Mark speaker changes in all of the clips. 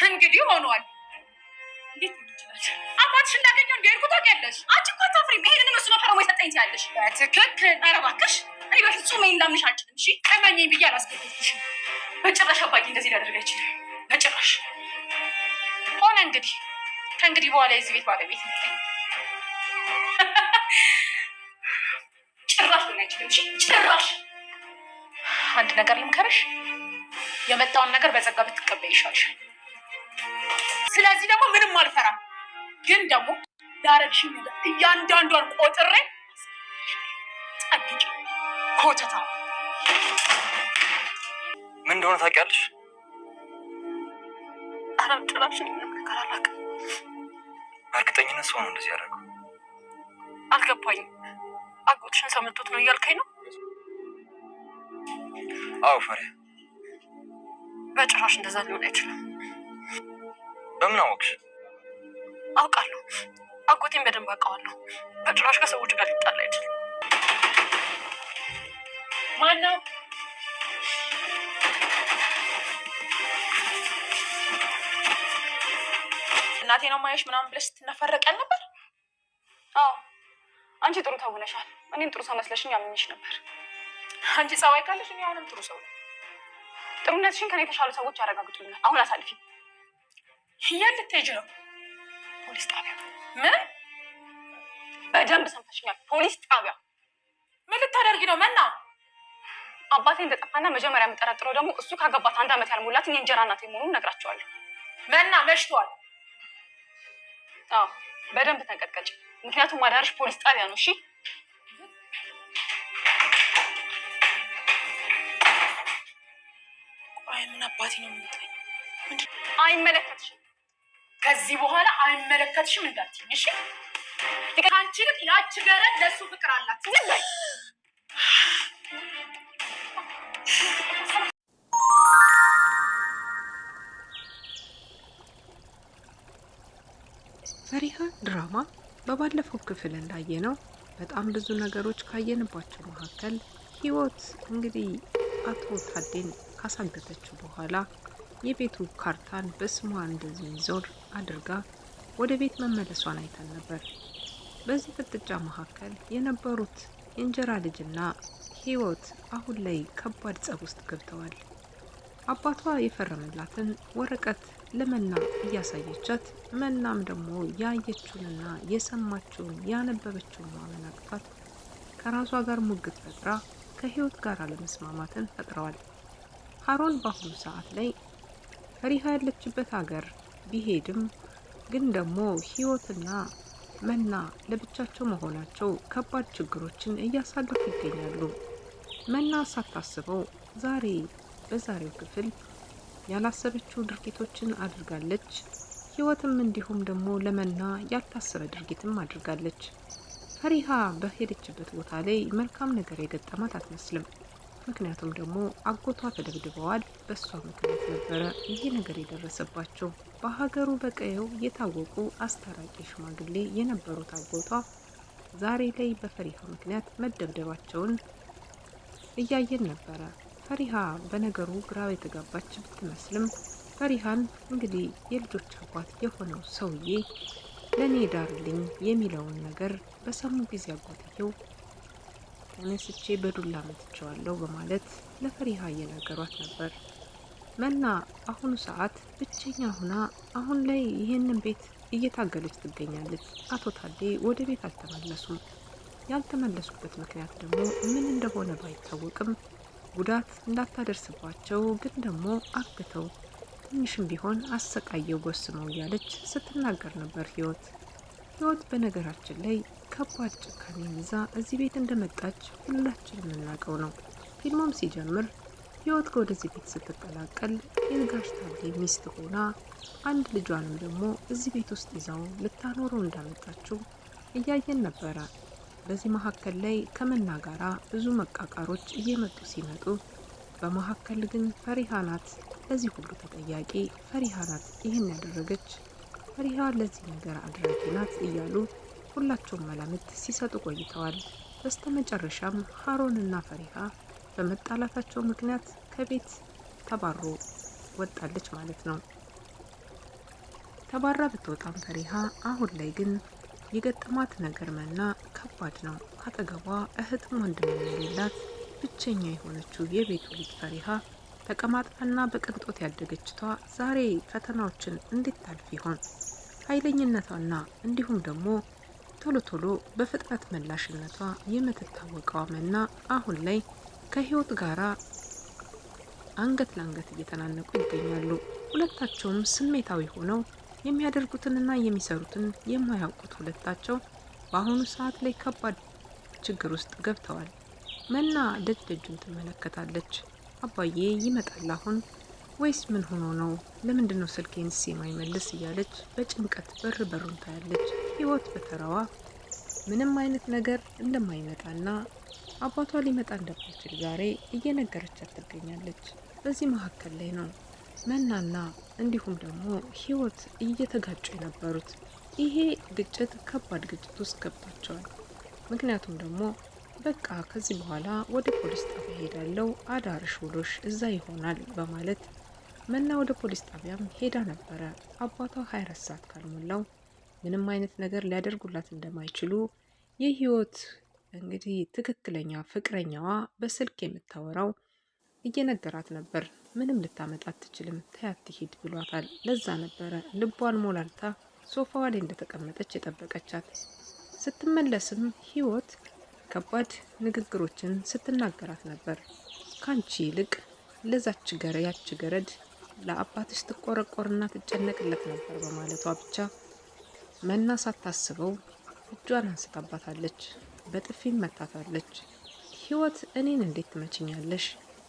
Speaker 1: እንግዲህ ሆኗል። እንዴት ይችላል? አባትሽ እንዳገኘው እንደሄድኩ ታውቂያለሽ። አንቺ እኮ አታፍሪም። ይሄንን እሱ ነው ፈርሞ የሰጠኝ ትያለሽ። በትክክል። ኧረ እባክሽ እኔ በፍጹም ይሄን ላምንሽ አልችልም። እሺ እመኚኝ ብዬ አላስገደድኩሽም። በጭራሽ አባዬ እንደዚህ ሊያደርግ አይችልም። በጭራሽ። ሆነ እንግዲህ ከእንግዲህ በኋላ የዚህ ቤት ባለቤት ነኝ። ጭራሽ ሆነ አይችልም። እሺ ጭራሽ። አንድ ነገር ልምከርሽ፣ የመጣውን ነገር በጸጋ ብትቀበይ ይሻልሻል። ስለዚህ ደግሞ ምንም አልፈራም። ግን ደግሞ ዳረግሽ ነገር እያንዳንዷን ቆጥሬ ጠብቂ። ኮተታ
Speaker 2: ምን እንደሆነ ታውቂያለሽ?
Speaker 1: ኧረ ጭራሽ ምንም ነገር አላውቅም።
Speaker 2: እርግጠኝነት ሰው ነው እንደዚህ ያደረገው።
Speaker 1: አልገባኝም። አጎትሽን ሰው መቶት ነው እያልከኝ ነው?
Speaker 2: አዎ ፈሪያ።
Speaker 1: በጭራሽ እንደዛ ሊሆን አይችልም።
Speaker 2: በምን አወቅሽ?
Speaker 1: አውቃለሁ። አጎቴን በደንብ አውቀዋለሁ። በጭራሽ ከሰዎች ጋር ሊጣላ አይችልም። ማነው? እናቴ ነው ማየሽ ምናምን ብለሽ ስትነፈረቀል ነበር።
Speaker 3: አዎ አንቺ ጥሩ ተውነሻል። እኔም ጥሩ ሰው መስለሽኝ አምኜሽ ነበር።
Speaker 1: አንቺ ጸባይ ካለሽ እኔ አሁንም ጥሩ ሰው ነኝ።
Speaker 3: ጥሩነትሽን ከኔ የተሻሉ ሰዎች ያረጋግጡልኛል። አሁን አሳልፊ።
Speaker 1: የት ልትሄጂ ነው?
Speaker 3: ፖሊስ ጣቢያ።
Speaker 1: ምን?
Speaker 3: በደንብ ሰምተሽኛል። ፖሊስ ጣቢያ።
Speaker 1: ምን ልታደርጊ ነው? መና
Speaker 3: አባቴ እንደጠፋና መጀመሪያ የምጠረጥረው ደግሞ እሱ ካገባት 1 ዓመት ያልሞላትን የእንጀራ እናቴ መሆኑን ነግራቸዋለሁ።
Speaker 1: መና መሽቷል።
Speaker 3: አዎ በደንብ ተንቀጥቀጭ። ምክንያቱም ማዳርሽ ፖሊስ ጣቢያ ነው። እሺ
Speaker 1: ቆይ ምን አባቴ ነው የምትለኝ?
Speaker 3: አይመለከትሽም።
Speaker 1: ከዚህ በኋላ አይመለከትሽም እንዳትይኝ እሺ? ከአንቺ ልክ ያቺ ገረድ ለእሱ ፍቅር አላት። ዝም በይ።
Speaker 4: ፈሪሃ ድራማ በባለፈው ክፍል እንዳየነው በጣም ብዙ ነገሮች ካየንባቸው መካከል ህይወት እንግዲህ አቶ ታዴን ካሳገተችው በኋላ የቤቱ ካርታን በስሟ እንደዚህ ዞር አድርጋ ወደ ቤት መመለሷን አይተን ነበር። በዚህ ፍጥጫ መካከል የነበሩት የእንጀራ ልጅና ህይወት አሁን ላይ ከባድ ጸብ ውስጥ ገብተዋል። አባቷ የፈረመላትን ወረቀት ለመና እያሳየቻት፣ መናም ደግሞ ያየችውንና የሰማችውን ያነበበችውን ማመን አቅቷት ከራሷ ጋር ሙግት ፈጥራ ከህይወት ጋር አለመስማማትን ፈጥረዋል። ሀሮን በአሁኑ ሰዓት ላይ ፈሪሃ ያለችበት ሀገር ቢሄድም ግን ደግሞ ህይወትና መና ለብቻቸው መሆናቸው ከባድ ችግሮችን እያሳለፉ ይገኛሉ። መና ሳታስበው በዛሬው ክፍል ያላሰበችው ድርጊቶችን አድርጋለች። ህይወትም እንዲሁም ደግሞ ለመና ያልታሰበ ድርጊትም አድርጋለች። ፈሪሃ በሄደችበት ቦታ ላይ መልካም ነገር የገጠማት አትመስልም። ምክንያቱም ደግሞ አጎቷ ተደብድበዋል። በሷ ምክንያት ነበረ ይሄ ነገር የደረሰባቸው። በሀገሩ በቀየው የታወቁ አስታራቂ ሽማግሌ የነበሩት አጎቷ ዛሬ ላይ በፈሪሃ ምክንያት መደብደባቸውን እያየን ነበረ። ፈሪሃ በነገሩ ግራ የተጋባች ብትመስልም ፈሪሃን እንግዲህ የልጆች አባት የሆነው ሰውዬ ለኔ ዳርልኝ የሚለውን ነገር በሰሙ ጊዜ አጎትየው ተነስቼ በዱላ መትቸዋለሁ በማለት ለፈሪሃ እየነገሯት ነበር። መና አሁኑ ሰዓት ብቸኛ ሆና አሁን ላይ ይህንን ቤት እየታገለች ትገኛለች። አቶ ታዴ ወደ ቤት አልተመለሱም። ያልተመለሱበት ምክንያት ደግሞ ምን እንደሆነ ባይታወቅም ጉዳት እንዳታደርስባቸው ግን ደግሞ አግተው ትንሽም ቢሆን አሰቃየው ጎስመው እያለች ስትናገር ነበር ህይወት በነገራችን ላይ ከባድ ጭካኔ ይዛ እዚህ ቤት እንደመጣች ሁላችንም የምናውቀው ነው። ፊልሙም ሲጀምር ህይወት ወደዚህ ቤት ስትቀላቀል የጋሽ ታዴ ሚስት ሆና አንድ ልጇንም ደግሞ እዚህ ቤት ውስጥ ይዛው ልታኖረው እንዳመጣችው እያየን ነበረ። በዚህ መካከል ላይ ከመና ጋራ ብዙ መቃቃሮች እየመጡ ሲመጡ በመካከል ግን ፈሪሃ ናት ለዚህ ሁሉ ተጠያቂ፣ ፈሪሃ ናት ይህን ያደረገች፣ ፈሪሃ ለዚህ ነገር አድራጊ ናት እያሉ ሁላቸውም መላምት ሲሰጡ ቆይተዋል። በስተመጨረሻም ሀሮንና ፈሪሃ በመጣላታቸው ምክንያት ከቤት ተባሮ ወጣለች ማለት ነው። ተባራ ብትወጣም ፈሪሃ አሁን ላይ ግን የገጠማት ነገር መና ከባድ ነው። ካጠገቧ እህትም ወንድም የሌላት ብቸኛ የሆነችው የቤቱ ልጅ ፈሪሃ ተቀማጥላና በቅንጦት ያደገችቷ ዛሬ ፈተናዎችን እንዴት ታልፍ ይሆን? ኃይለኝነቷና እንዲሁም ደግሞ ቶሎ ቶሎ በፍጥነት መላሽነቷ የምትታወቀው መና አሁን ላይ ከህይወት ጋራ አንገት ለአንገት እየተናነቁ ይገኛሉ። ሁለታቸውም ስሜታዊ ሆነው የሚያደርጉትንና የሚሰሩትን የማያውቁት ሁለታቸው በአሁኑ ሰዓት ላይ ከባድ ችግር ውስጥ ገብተዋል። መና ደጅ ደጁን ትመለከታለች። አባዬ ይመጣል አሁን ወይስ ምን ሆኖ ነው? ለምንድነው ስልኬንስ የማይመልስ እያለች በጭንቀት በሩን ታያለች። ህይወት በተራዋ ምንም አይነት ነገር እንደማይመጣና አባቷ ሊመጣ እንደማይችል ዛሬ እየነገረቻት ትገኛለች። በዚህ መካከል ላይ ነው መናና እንዲሁም ደግሞ ህይወት እየተጋጩ የነበሩት። ይሄ ግጭት ከባድ ግጭት ውስጥ ገብቷቸዋል። ምክንያቱም ደግሞ በቃ ከዚህ በኋላ ወደ ፖሊስ ጣቢያ ሄዳለው፣ አዳርሽ ውሎሽ እዛ ይሆናል በማለት መና ወደ ፖሊስ ጣቢያም ሄዳ ነበረ። አባቷ 24 ሰዓት ካልሞላው ምንም አይነት ነገር ሊያደርጉላት እንደማይችሉ የህይወት እንግዲህ ትክክለኛ ፍቅረኛዋ በስልክ የምታወራው እየነገራት ነበር። ምንም ልታመጣ አትችልም፣ ተያት ሂድ ብሏታል። ለዛ ነበረ ልቧን ሞላልታ ሶፋዋ ላይ እንደተቀመጠች የጠበቀቻት። ስትመለስም ህይወት ከባድ ንግግሮችን ስትናገራት ነበር። ካንቺ ይልቅ ለዛች ያች ገረድ ለአባትሽ ትቆረቆርና ትጨነቅለት ነበር በማለቷ ብቻ መና ሳታስበው እጇን አንስታባታለች። በጥፊም መታታለች። ህይወት እኔን እንዴት ትመችኛለሽ?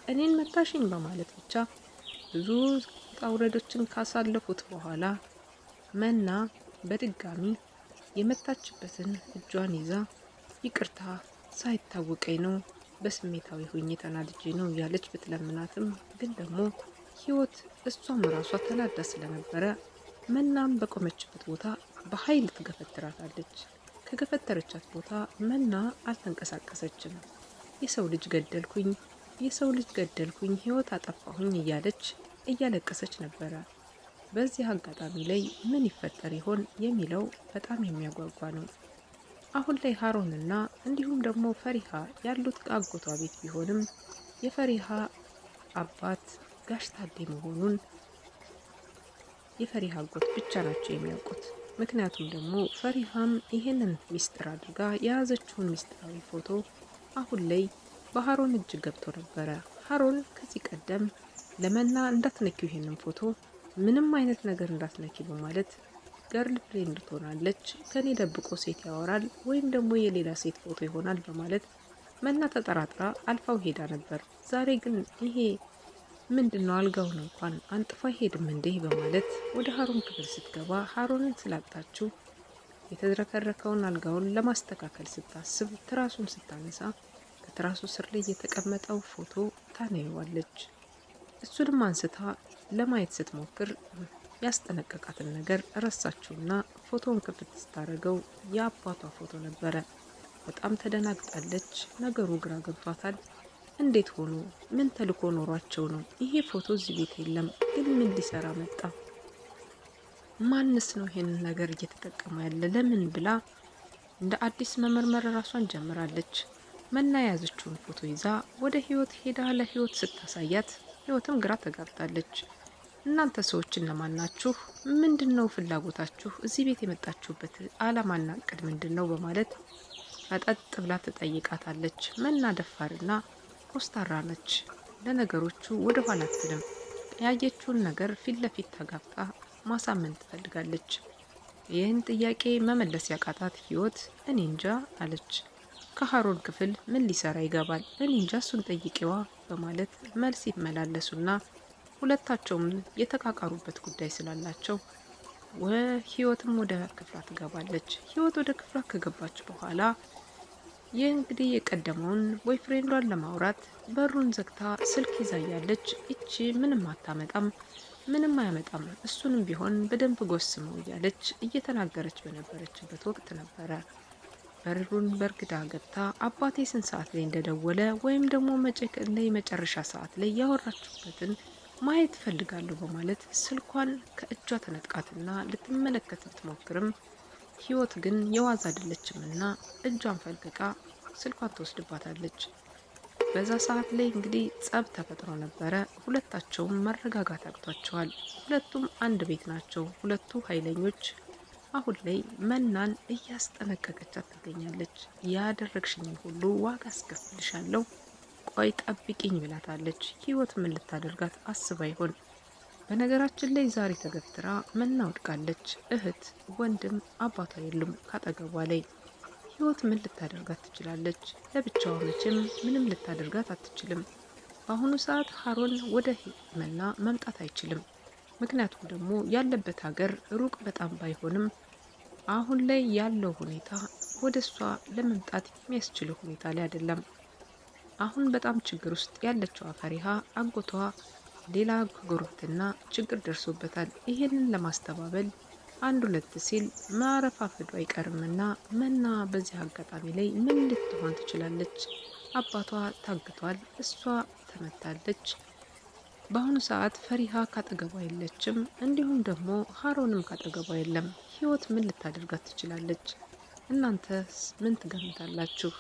Speaker 4: እኔን መታሽኝ በማለት ብቻ ብዙ ውጣውረዶችን ካሳለፉት በኋላ መና በድጋሚ የመታችበትን እጇን ይዛ ይቅርታ ሳይታወቀኝ ነው፣ በስሜታዊ ሆኜ ተናድጄ ነው እያለች ብትለምናትም ግን ደግሞ ህይወት እሷም ራሷ ተናዳ ስለነበረ መናም በቆመችበት ቦታ በኃይል ትገፈትራታለች። ከገፈተረቻት ቦታ መና አልተንቀሳቀሰችም። የሰው ልጅ ገደልኩኝ፣ ህይወት አጠፋሁኝ እያለች እያለቀሰች ነበረ። በዚህ አጋጣሚ ላይ ምን ይፈጠር ይሆን የሚለው በጣም የሚያጓጓ ነው። አሁን ላይ ሀሮንና እንዲሁም ደግሞ ፈሪሃ ያሉት አጎቷ ቤት ቢሆንም የፈሪሃ አባት ጋሽ ታዴ መሆኑን የፈሪሃ አጎት ብቻ ናቸው የሚያውቁት። ምክንያቱም ደግሞ ፈሪሃም ይሄንን ሚስጥር አድርጋ የያዘችውን ሚስጥራዊ ፎቶ አሁን ላይ በሀሮን እጅ ገብቶ ነበረ። ሀሮን ከዚህ ቀደም ለመና እንዳትነኪው ይሄንን ፎቶ ምንም አይነት ነገር እንዳትነኪ በማለት ገርል ፍሬንድ ትሆናለች፣ ከኔ ደብቆ ሴት ያወራል ወይም ደግሞ የሌላ ሴት ፎቶ ይሆናል በማለት መና ተጠራጥራ አልፋው ሄዳ ነበር። ዛሬ ግን ይሄ ምንድነው አልጋውን እንኳን አንጥፋ ሄድም እንዴ በማለት ወደ ሀሮን ክፍል ስትገባ ሀሮንን ስላጣችው የተዝረከረከውን አልጋውን ለማስተካከል ስታስብ ትራሱን ስታነሳ ከትራሱ ስር ላይ የተቀመጠው ፎቶ ታነየዋለች። እሱንም አንስታ ለማየት ስትሞክር ያስጠነቀቃትን ነገር ረሳችውና ፎቶውን ክፍት ስታደርገው የአባቷ ፎቶ ነበረ። በጣም ተደናግጣለች። ነገሩ ግራ ገብቷታል። እንዴት ሆኖ ምን ተልኮ ኖሯቸው ነው? ይሄ ፎቶ እዚህ ቤት የለም፣ ግን ምን ሊሰራ መጣ? ማንስ ነው ይሄንን ነገር እየተጠቀመ ያለ? ለምን ብላ እንደ አዲስ መመርመር ራሷን ጀምራለች። መና የያዘችውን ፎቶ ይዛ ወደ ህይወት ሄዳ ለህይወት ስታሳያት ህይወትም ግራ ተጋብታለች። እናንተ ሰዎች እነማን ናችሁ? ምንድነው ፍላጎታችሁ? እዚህ ቤት የመጣችሁበት አላማና እቅድ ምንድነው? በማለት ፈጠጥ ብላ ትጠይቃታለች። መና ደፋርና ኮስታራ ነች። ለነገሮቹ ወደ ኋላ አትልም። ያየችውን ነገር ፊት ለፊት ተጋፍጣ ማሳመን ትፈልጋለች። ይህን ጥያቄ መመለስ ያቃታት ህይወት እኔ እንጃ አለች። ከሀሮን ክፍል ምን ሊሰራ ይገባል? እኔ እንጃ እሱን ጠይቄዋ በማለት መልስ ይመላለሱና ሁለታቸውም የተቃቃሩበት ጉዳይ ስላላቸው ህይወትም ወደ ክፍሏ ትገባለች። ህይወት ወደ ክፍሏ ከገባች በኋላ ይህ እንግዲህ የቀደመውን ቦይፍሬንዷን ለማውራት በሩን ዘግታ ስልክ ይዛያለች። እቺ ምንም አታመጣም፣ ምንም አያመጣም፣ እሱንም ቢሆን በደንብ ጎስመው እያለች እየተናገረች በነበረችበት ወቅት ነበረ በሩን በርግዳ ገብታ አባቴ ስንት ሰዓት ላይ እንደደወለ ወይም ደግሞ መጨረሻ ሰዓት ላይ ያወራችሁበትን ማየት ፈልጋለሁ በማለት ስልኳን ከእጇ ተነጥቃትና ልትመለከት ብትሞክርም ህይወት ግን የዋዛ አይደለችምና እጇን ፈልቅቃ ስልኳን ትወስድባታለች። በዛ ሰዓት ላይ እንግዲህ ጸብ ተፈጥሮ ነበረ። ሁለታቸውም መረጋጋት አቅቷቸዋል። ሁለቱም አንድ ቤት ናቸው። ሁለቱ ኃይለኞች አሁን ላይ መናን እያስጠነቀቀቻት ትገኛለች። ያደረግሽኝን ሁሉ ዋጋ አስከፍልሻለሁ፣ ቆይ ጠብቂኝ ብላታለች። ህይወት ምን ልታደርጋት አስባ ይሆን? በነገራችን ላይ ዛሬ ተገፍትራ መና ወድቃለች። እህት፣ ወንድም፣ አባቷ የሉም ካጠገቧ ላይ። ህይወት ምን ልታደርጋት ትችላለች? ለብቻዋ መቼም ምንም ልታደርጋት አትችልም። በአሁኑ ሰዓት ሀሮን ወደ መና መምጣት አይችልም። ምክንያቱም ደግሞ ያለበት ሀገር ሩቅ በጣም ባይሆንም አሁን ላይ ያለው ሁኔታ ወደ እሷ ለመምጣት የሚያስችለው ሁኔታ ላይ አይደለም። አሁን በጣም ችግር ውስጥ ያለችው ፈሪሃ አጎቷ ሌላ ጉርብትና ችግር ደርሶበታል። ይሄንን ለማስተባበል አንድ ሁለት ሲል ማረፋፈዱ አይቀርምና መና በዚህ አጋጣሚ ላይ ምን ልትሆን ትችላለች? አባቷ ታግቷል፣ እሷ ተመታለች። በአሁኑ ሰዓት ፈሪሃ ካጠገቧ የለችም፣ እንዲሁም ደግሞ ሀሮንም ካጠገቧ የለም። ህይወት ምን ልታደርጋት ትችላለች? እናንተስ ምን ትገምታላችሁ?